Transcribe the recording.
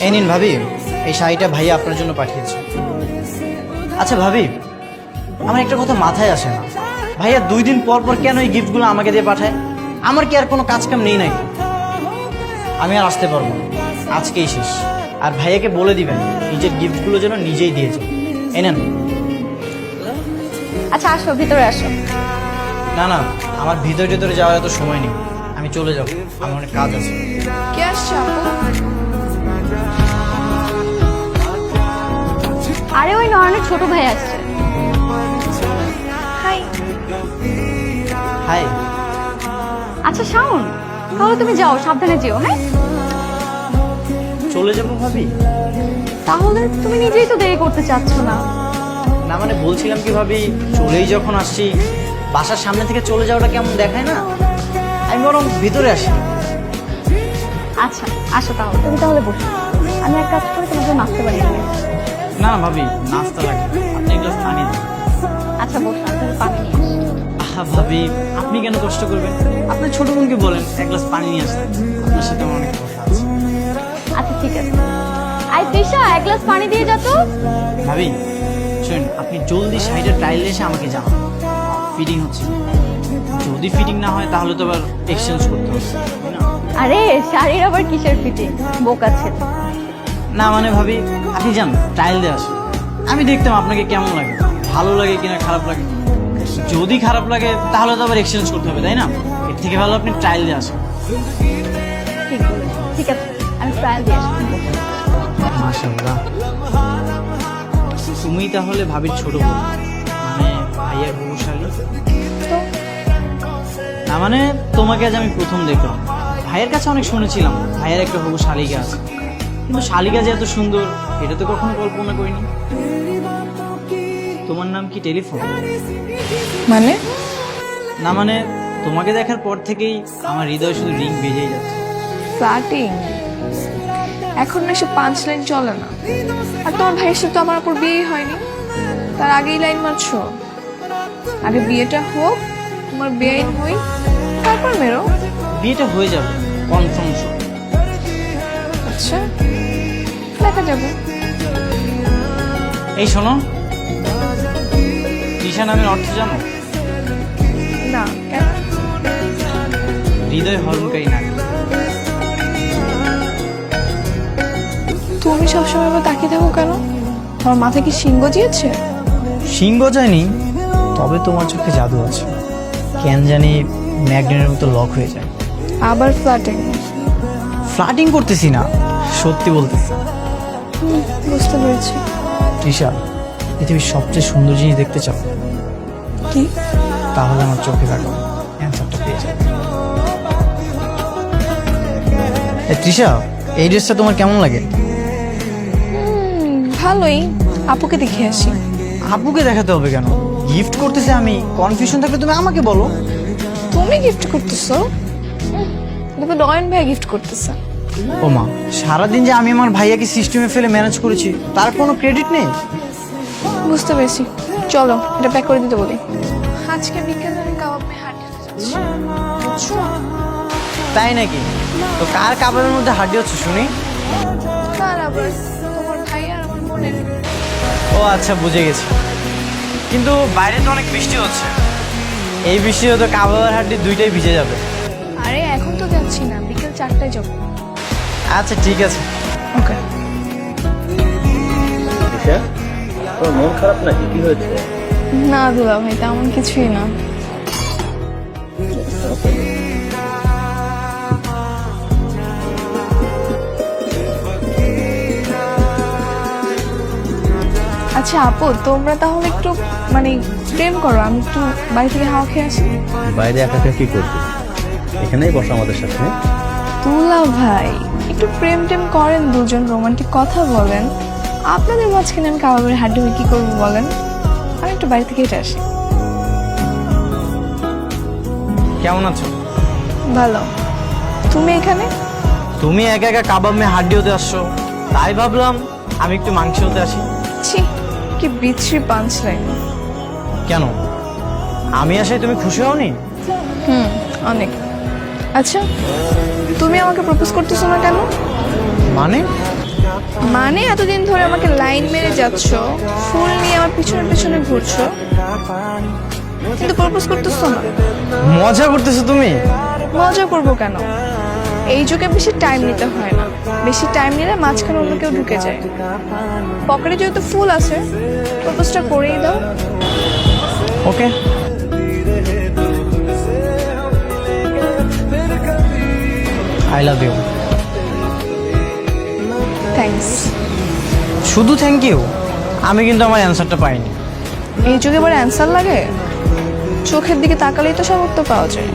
এই নিন ভাবি, এই শাড়িটা ভাইয়া আপনার জন্য পাঠিয়েছে। আচ্ছা ভাবি, আমার একটা কথা মাথায় আসে না, ভাইয়া 2 দিন পর পর কেন এই গিফটগুলো আমাকে দিয়ে পাঠায়? আমার কি আর কোনো কাজ কাম নেই নাকি? আমি আর আসতে পারবো না, আজকেই শেষ। আর ভাইয়াকে বলে দিবেন নিজের গিফটগুলো যেন নিজেই দিয়েছে। এই নেন। আচ্ছা আসো, ভিতরে আসো। না না, আমার ভিতরে যাওয়ার এত সময় নেই, আমি চলে যাবো, আমার অনেক কাজ আছে। কে আসছো আপু? আরে ওই নয়নের ছোট ভাই আসছে। হাই। হাই। আচ্ছা শাওন, তাহলে তুমি যাও, সাবধানে যেও। হ্যাঁ, চলে যাবো ভাবি? তাহলে তুমি নিজেই তো দেরি করতে চাচ্ছ না। না মানে বলছিলাম কি ভাবি, চলেই যখন আসছি, বাসার সামনে থেকে চলে যাওয়াটা কেমন দেখায় না? আমি বরং ভিতরে আসি। আচ্ছা আসো, তাহলে তুমি তাহলে বসো, আমি এক কাজ করে তোমার জন্য নাচতে পারি। না ভাবি, নাস্তা লাগে, আপনি এক গ্লাস পানি দিন। আচ্ছা বসো, আমি তাহলে পানি নিয়ে আসি। আহা ভাবি, আপনি কেন কষ্ট করবেন? আপনার ছোট বোনকে বলেন এক গ্লাস পানি নিয়ে আসতে, আপনার সাথে আমার অনেক কথা আছে। আচ্ছা ঠিক আছে। আই তৃষা, এক গ্লাস পানি দিয়ে যা তো। ভাবি শুনুন, আপনি জলদি শাড়িটা ট্রায়ালে এসে আমাকে জানান ফিটিং হচ্ছে। যদি ফিটিং না হয় তাহলে তো আবার এক্সচেঞ্জ করতে হবে, তাই না? আরে শাড়ির আবার কিসের ফিটিং, বোকা ছেলে। না মানে ভাবি, আপনি যান ট্রায়াল দিয়ে আসুন, আমি দেখতাম আপনাকে কেমন লাগে, ভালো লাগে কিনা খারাপ লাগে। যদি খারাপ লাগে তাহলে তো আবার এক্সচেঞ্জ করতে হবে, তাই না? এর থেকে ভালো আপনি ট্রায়াল দিয়ে আসুন। ঠিক বলেছো। ঠিক আছে, আমি ট্রায়াল দিয়ে আসি। মাশাআল্লাহ, তুমি তাহলে ভাবির ছোট বোন, মানে ভাইয়ার বউশালী? তো না মানে তোমাকে আজ আমি প্রথম দেখলাম। ভাইয়ের কাছে অনেক শুনেছিলাম ভাইয়ের একটা হবু শালিকা আছে, কিন্তু শালিকা যে এত সুন্দর এটা তো কখনো কল্পনা করিনি। তোমার নাম কি টেলিফোন? মানে না মানে তোমাকে দেখার পর থেকেই আমার হৃদয় শুধু রিং বেজেই যাচ্ছে। ফ্লার্টিং এখন না সে 5 লাইন চলে না। আর তোমার ভাইয়ের সাথে তো আমার উপর বিয়েই হয়নি, তার আগেই লাইন মারছো। আগে বিয়েটা হোক, তোমার বেআইন হই, তারপর মেরো। বিয়েটা হয়ে যাবে কনফার্ম। আচ্ছা দেখা যাবে। এই শোনো, তৃষা নামের অর্থ জানো? না কেন? হৃদয় হরণকারী নারী। তুমি সবসময় আমার তাকিয়ে থাকো কেন? তোমার মাথায় কি সিংহ জিয়েছে? সিংহ যায়নি, তবে তোমার চোখে জাদু আছে, কেন জানি ম্যাগনেটের মতো লক হয়ে যায়। আবার ফ্লার্টিং? ফ্লার্টিং করতেছি না, সত্যি বলতেছি। বুঝতে পেরেছি। তৃষা, পৃথিবীর সবচেয়ে সুন্দর জিনিস দেখতে চাও? কি? তাহলে আমার চোখে রাখো, অ্যান্সারটা পেয়ে যাবে। তৃষা, এই ড্রেসটা তোমার কেমন লাগে? ভালোই। আপুকে দেখে আসি। আপুকে দেখাতে হবে কেন? গিফট করতেছে আমি, কনফিউশন থাকলে তুমি আমাকে বলো। তুমি গিফট করতেছো? দেখো নয়ন ভাই গিফট করতেছে। ও মা, সারাদিন যে আমি আমার ভাইয়াকে সিস্টেমে ফেলে ম্যানেজ করেছি তার কোনো ক্রেডিট নেই? বুঝতে পেরেছি, চলো এটা প্যাক করে দিতে বলি। আজকে বিকেলে আমি কাবাব মেয়ে হাঁটতে যাচ্ছি। বুঝছো? তাই নাকি? তো কার কাবাবের মধ্যে হাড্ডি হচ্ছে শুনি? কার আবার? তোমার ভাই আর আমার বোনের। ও আচ্ছা, বুঝে গেছি। কিন্তু বাইরে তো অনেক বৃষ্টি হচ্ছে, এই বৃষ্টি হতো কাবাব আর হাড্ডি দুইটাই ভিজে যাবে। আরে এখন তো যাচ্ছি না, বিকেল 4টায় যাবো। আচ্ছা ঠিক আছে। ওকে। তোর মন খারাপ নাকি? কি হয়েছে? না দুলা ভাই, তেমন কিছুই না। আচ্ছা আপু, তোমরা তাহলে একটু মানে প্রেম করো, আমি একটু বাড়ি থেকে হাওয়া খেয়ে আসি। বাইরে একা একা কি করবি? এখানেই বসো আমাদের সাথে। দুলা ভাই একটু প্রেম টেম করেন, দুজন রোমান্টিক কথা বলেন। আপনাদের মাঝখানে আমি কাবাবের হাড্ডি হয়ে কি করবো বলেন? আমি একটু বাড়ি থেকে হেঁটে আসি। কেমন আছো? ভালো। তুমি এখানে? তুমি একা একা কাবাব মে হাড্ডি হতে আসছো, তাই ভাবলাম আমি একটু মাংস হতে আসি। ছি, কি বিচ্ছিরি পাঞ্চ লাইন। কেন, আমি আসায় তুমি খুশি হওনি? অনেক। আচ্ছা তুমি আমাকে প্রপোজ করতেছো না কেন? মানে মানে এতদিন ধরে আমাকে লাইন মেরে যাচ্ছ, ফুল নিয়ে আমার পিছনে পিছনে ঘুরছো, কিন্তু প্রপোজ করতেছো না। মজা করতেছো তুমি? মজা করবো কেন? এই যুগে বেশি টাইম নিতে হয় না, বেশি টাইম নিলে মাঝখানে অন্য কেউ ঢুকে যায়। পকেটে যেহেতু ফুল আছে, প্রপোজটা করেই দাও। ওকে, আই লাভ ইউ। থ্যাঙ্কস। শুধু থ্যাংক ইউ? আমি কিন্তু আমার অ্যান্সারটা পাইনি। এই যুগে আবার অ্যান্সার লাগে? চোখের দিকে তাকালেই তো সব উত্তর পাওয়া যায়।